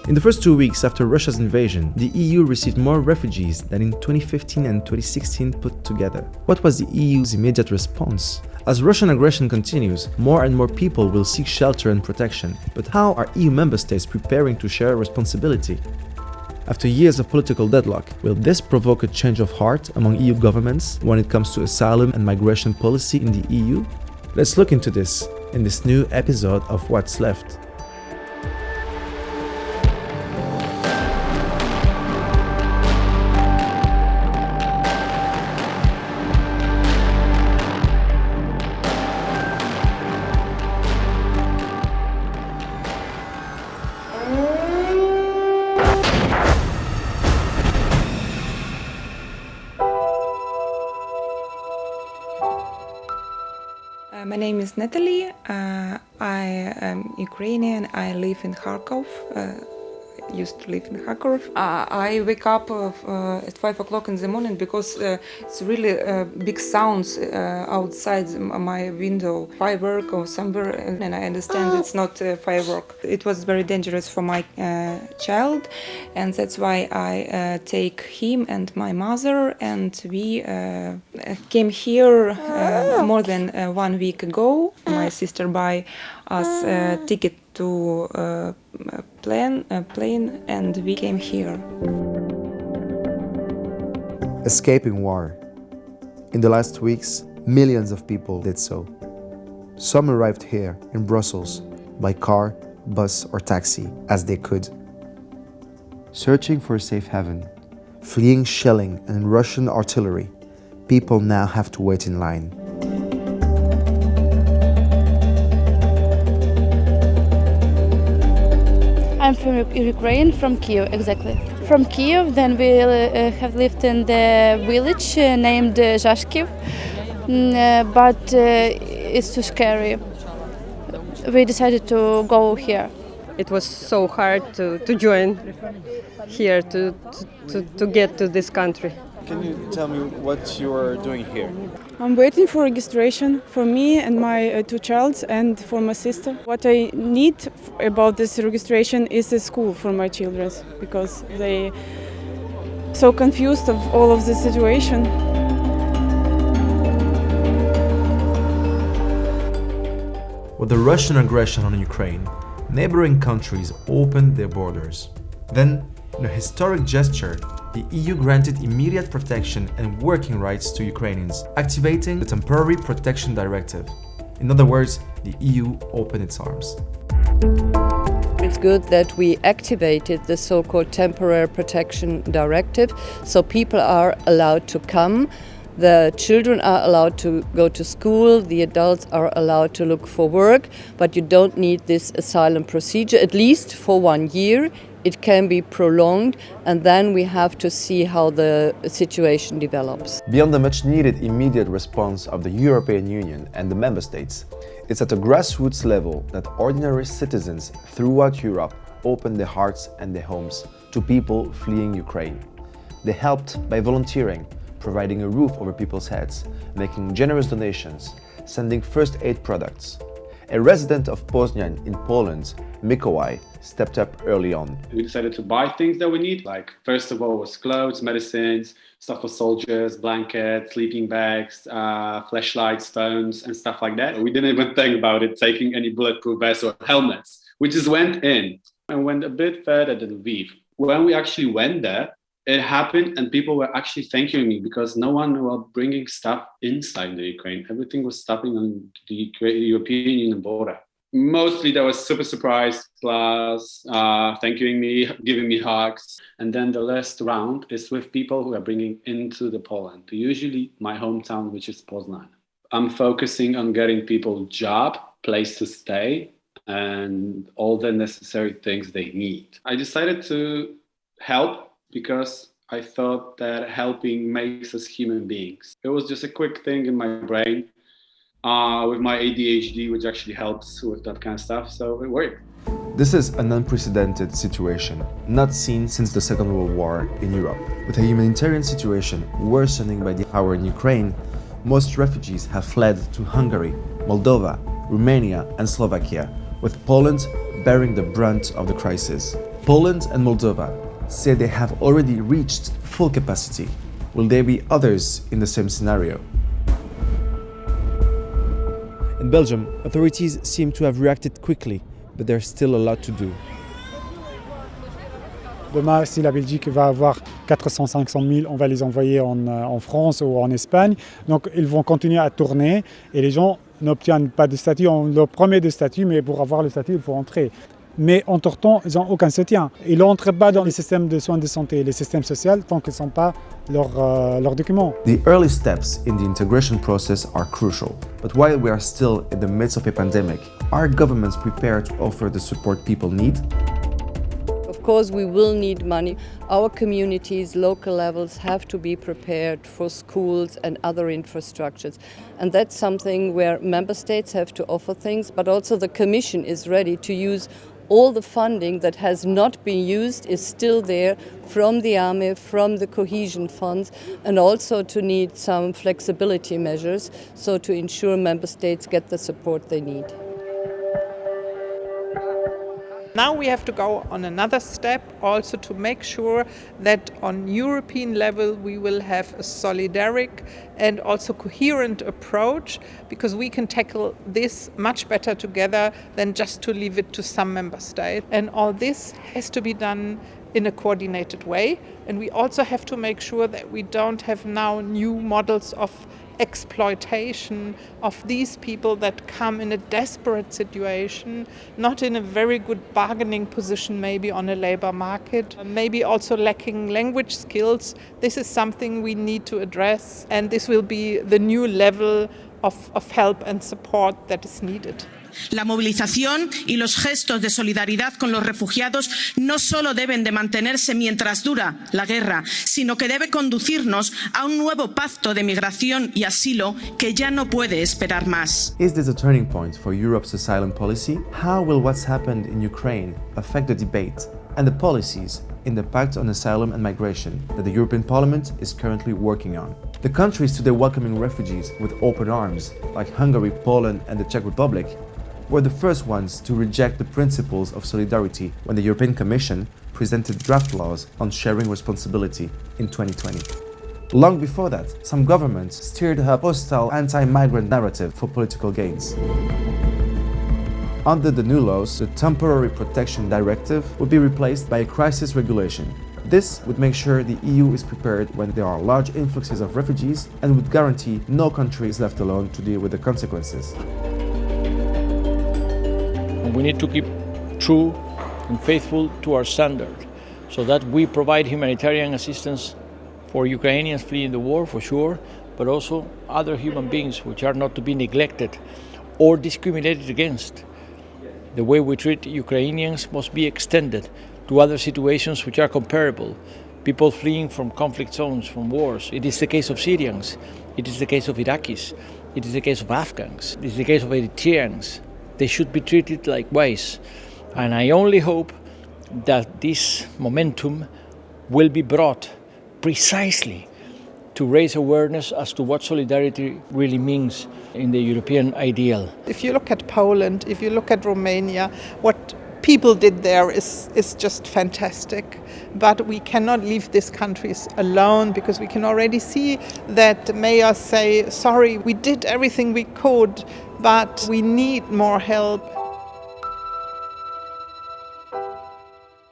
In the first 2 weeks after Russia's invasion, the EU received more refugees than in 2015 and 2016 put together. What was the EU's immediate response? As Russian aggression continues, more and more people will seek shelter and protection. But how are EU member states preparing to share responsibility? After years of political deadlock, will this provoke a change of heart among EU governments when it comes to asylum and migration policy in the EU? Let's look into this in this new episode of What's Left. My name is Natalie. I am Ukrainian. I live in Kharkov. Used to live in Kharkov. I wake up at 5 o'clock in the morning because it's really big sounds outside my window, firework or somewhere, and I understand it's not firework. It was very dangerous for my child, and that's why I take him and my mother, and we came here more than 1 week ago. My sister buy us a ticket to plane, and we came here. Escaping war. In the last weeks, millions of people did so. Some arrived here in Brussels by car, bus or taxi as they could. Searching for a safe haven, fleeing shelling and Russian artillery, people now have to wait in line. I'm from Ukraine, from Kiev, exactly. From Kiev, then we have lived in the village named Zhashkiv, but it's too scary. We decided to go here. It was so hard to join here, to get to this country. Can you tell me what you are doing here? I'm waiting for registration for me and my two children and for my sister. What I need about this registration is a school for my children because they so confused of all of the situation. With the Russian aggression on Ukraine, neighboring countries opened their borders. Then, in a historic gesture, the EU granted immediate protection and working rights to Ukrainians, activating the Temporary Protection Directive. In other words, the EU opened its arms. It's good that we activated the so-called Temporary Protection Directive, so people are allowed to come. The children are allowed to go to school, the adults are allowed to look for work, but you don't need this asylum procedure, at least for 1 year. It can be prolonged, and then we have to see how the situation develops. Beyond the much needed immediate response of the European Union and the member states, it's at a grassroots level that ordinary citizens throughout Europe opened their hearts and their homes to people fleeing Ukraine. They helped by volunteering, providing a roof over people's heads, making generous donations, sending first aid products. A resident of Poznan in Poland, Mikołaj, stepped up early on. We decided to buy things that we need, like first of all was clothes, medicines, stuff for soldiers, blankets, sleeping bags, flashlights, phones, and stuff like that. We didn't even think about it, taking any bulletproof vests or helmets. We just went in and went a bit further than Lviv. When we actually went there, it happened and people were actually thanking me because no one was bringing stuff inside the Ukraine. Everything was stopping on the European Union border. Mostly they were super surprised, plus thanking me, giving me hugs. And then the last round is with people who are bringing into the Poland, usually my hometown, which is Poznan. I'm focusing on getting people a job, place to stay, and all the necessary things they need. I decided to help because I thought that helping makes us human beings. It was just a quick thing in my brain with my ADHD, which actually helps with that kind of stuff, so it worked. This is an unprecedented situation, not seen since the Second World War in Europe. With a humanitarian situation worsening by the hour in Ukraine, most refugees have fled to Hungary, Moldova, Romania and Slovakia, with Poland bearing the brunt of the crisis. Poland and Moldova say they have already reached full capacity. Will there be others in the same scenario? In Belgium, authorities seem to have reacted quickly, but there's still a lot to do. Demain, si la Belgique va avoir 400-500 000, on va les envoyer en France ou en Espagne. Donc ils vont continuer à tourner et les gens n'obtiennent pas de statut. On leur promet de statut, mais pour avoir le statut, il faut entrer. Mais entre-temps, ils n'ont aucun soutien. Ils n'entrent pas dans les systèmes de soins de santé, les systèmes sociaux, tant qu'ils ne sont pas leurs documents. The early steps in the integration process are crucial. But while we are still in the midst of a pandemic, are governments prepared to offer the support people need? Of course, we will need money. Our communities, local levels have to be prepared for schools and other infrastructures. And that's something where member states have to offer things, but also the Commission is ready to use all the funding that has not been used is still there from the army, from the cohesion funds, and also to need some flexibility measures so to ensure member states get the support they need. Now we have to go on another step also to make sure that on European level we will have a solidaric and also coherent approach, because we can tackle this much better together than just to leave it to some member state. And all this has to be done in a coordinated way. And we also have to make sure that we don't have now new models of exploitation of these people that come in a desperate situation, not in a very good bargaining position maybe on a labor market, maybe also lacking language skills. This is something we need to address, and this will be the new level of help and support that is needed. La movilización y los gestos de solidaridad con los refugiados no solo deben de mantenerse mientras dura la guerra, sino que debe conducirnos a un nuevo pacto de migración y asilo que ya no puede esperar más. Is this a turning point for Europe's asylum policy? How will what's happened in Ukraine affect the debate and the policies in the Pact on Asylum and Migration that the European Parliament is currently working on? The countries today welcoming refugees with open arms, like Hungary, Poland, and the Czech Republic, were the first ones to reject the principles of solidarity when the European Commission presented draft laws on sharing responsibility in 2020. Long before that, some governments steered a hostile anti-migrant narrative for political gains. Under the new laws, the Temporary Protection Directive would be replaced by a crisis regulation. This would make sure the EU is prepared when there are large influxes of refugees and would guarantee no country is left alone to deal with the consequences. We need to keep true and faithful to our standard so that we provide humanitarian assistance for Ukrainians fleeing the war, for sure, but also other human beings which are not to be neglected or discriminated against. The way we treat Ukrainians must be extended to other situations which are comparable. People fleeing from conflict zones, from wars. It is the case of Syrians. It is the case of Iraqis. It is the case of Afghans. It is the case of Eritreans. They should be treated likewise. And I only hope that this momentum will be brought precisely to raise awareness as to what solidarity really means in the European ideal. If you look at Poland, if you look at Romania, what people did there is just fantastic. But we cannot leave these countries alone, because we can already see that mayors say, sorry, we did everything we could, but we need more help.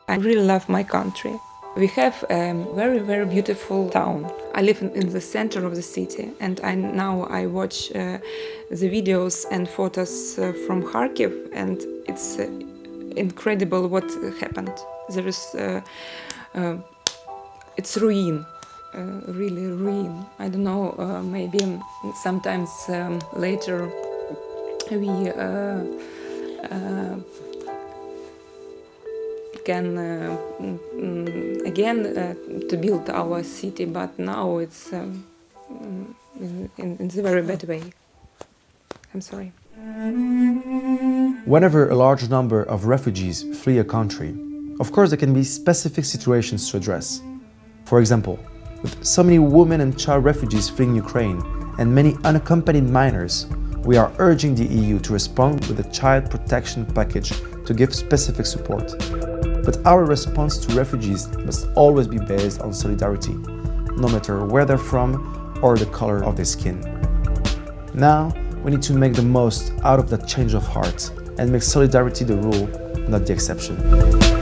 I really love my country. We have a very, very beautiful town. I live in the center of the city, and now I watch the videos and photos from Kharkiv, and it's incredible what happened. There is, it's ruin, really ruin. I don't know, maybe sometimes later we can again to build our city, but now it's in the very bad way. I'm sorry. Whenever a large number of refugees flee a country, of course there can be specific situations to address. For example, with so many women and child refugees fleeing Ukraine and many unaccompanied minors, we are urging the EU to respond with a child protection package to give specific support. But our response to refugees must always be based on solidarity, no matter where they're from or the color of their skin. Now, we need to make the most out of that change of heart and make solidarity the rule, not the exception.